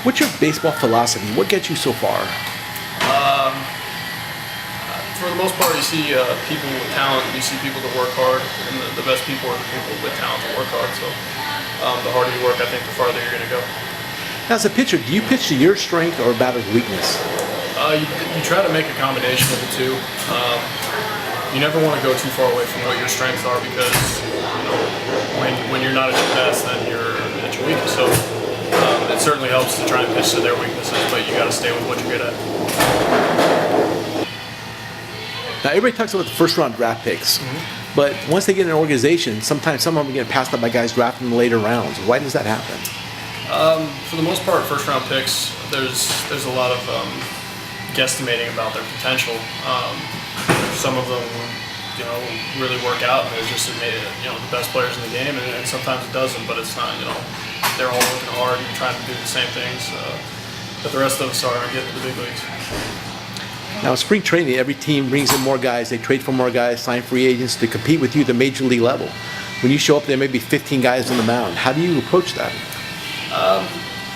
What's your baseball philosophy? What gets you so far? Um, for the most part, you see people with talent, you see people that work hard, and the best people are the people with talent that work hard. So the harder you work, I think the farther you're going to go. Now, as a pitcher, do you pitch to your strength or a batter's weakness? You try to make a combination of the two. You never want to go too far away from what your strengths are because when you're not at your best, then you're at your weakest. So it certainly helps to try and pitch to their weaknesses, but you got to stay with what you're good at. Now, everybody talks about the first-round draft picks, but once they get in an organization, sometimes some of them get passed up by guys drafted in the later rounds. Why does that happen? For the most part, first-round picks, there's a lot of guesstimating about their potential. Some of them, really work out, and they're just the best players in the game, and sometimes it doesn't. But it's not, they're all working hard and trying to do the same things. But the rest of us are getting to the big leagues. Now, in spring training, every team brings in more guys. They trade for more guys, sign free agents to compete with you at the major league level. When you show up, there may be 15 guys on the mound. How do you approach that?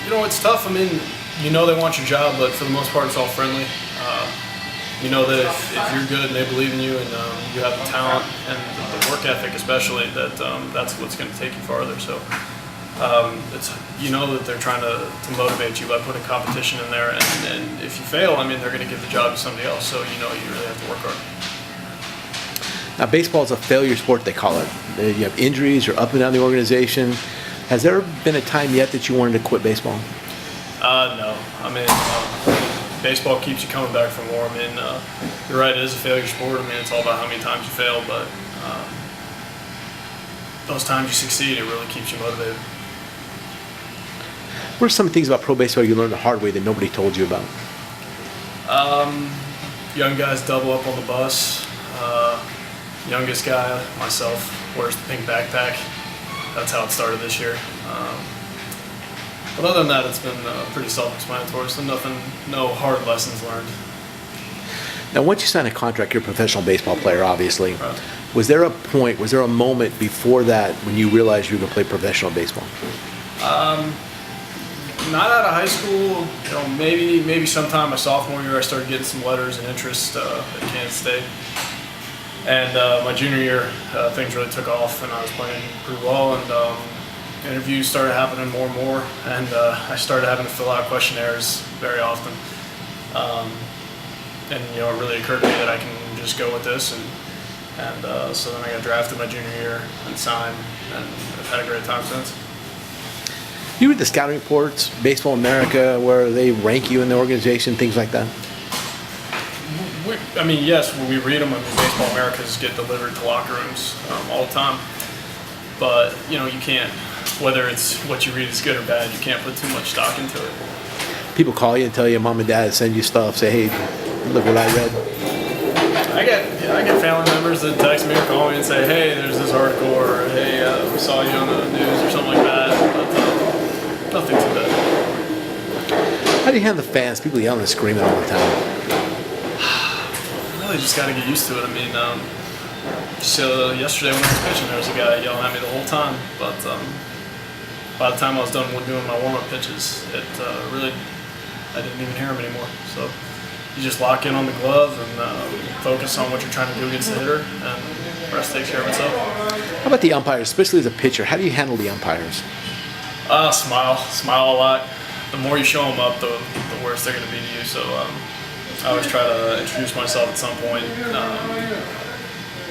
It's tough. I mean, they want your job, but for the most part, it's all friendly. You know that if you're good and they believe in you and you have the talent and the work ethic especially, that's what's going to take you farther. So that they're trying to motivate you by putting competition in there, and if you fail, they're going to give the job to somebody else. So you really have to work hard. Now, baseball is a failure sport, they call it. You have injuries, you're up and down the organization. Has there been a time yet that you wanted to quit baseball? No. Baseball keeps you coming back for more. You're right, it is a failure sport. It's all about how many times you fail, but those times you succeed, it really keeps you motivated. What are some things about pro baseball you learned the hard way that nobody told you about? Young guys double up on the bus. Youngest guy, myself, wears the pink backpack. That's how it started this year. But other than that, it's been pretty self-explanatory, so no hard lessons learned. Now, once you sign a contract, you're a professional baseball player, obviously. Right. Was there a moment before that when you realized you were going to play professional baseball? Not out of high school. Maybe sometime my sophomore year, I started getting some letters and interest at Kansas State. And my junior year, things really took off, and I was playing pretty well, and interviews started happening more and more, and I started having to fill out questionnaires very often. And it really occurred to me that I can just go with this, and so then I got drafted my junior year and signed, and I've had a great time since. You read the scouting reports, Baseball America, where they rank you in the organization, things like that? Yes, when we read them, Baseball Americas get delivered to locker rooms all the time. But, you can't, whether it's what you read is good or bad, you can't put too much stock into it. People call you and tell you mom and dad send you stuff, say, hey, look what I read. I get family members that text me or call me and say, hey, there's this article, or hey, we saw you on the news or something like that. But nothing too bad. How do you handle the fans, people yelling and screaming all the time? Really just got to get used to it. Yesterday when I was pitching, there was a guy yelling at me the whole time. But by the time I was done doing my warm-up pitches, I didn't even hear him anymore. So you just lock in on the glove and focus on what you're trying to do against the hitter, and the rest takes care of itself. How about the umpires, especially as a pitcher? How do you handle the umpires? Smile a lot. The more you show them up, the worse they're going to be to you. So I always try to introduce myself at some point,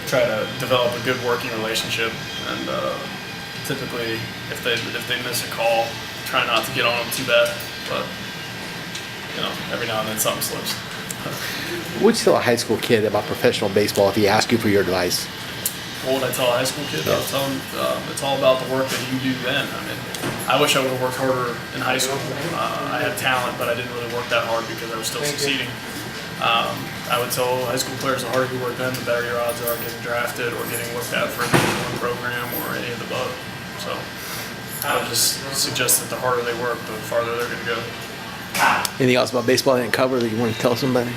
try to develop a good working relationship, and typically if they miss a call, try not to get on them too bad, but every now and then something slips. What would you tell a high school kid about professional baseball if he asked you for your advice? What would I tell a high school kid? I would tell them it's all about the work that you do then. I wish I would have worked harder in high school. I had talent, but I didn't really work that hard because I was still succeeding. I would tell high school players the harder you work then, the better your odds are of getting drafted or getting looked at for a Division I program or any of the above. So I would just suggest that the harder they work, the farther they're going to go. Anything else about baseball I didn't cover that you want to tell somebody?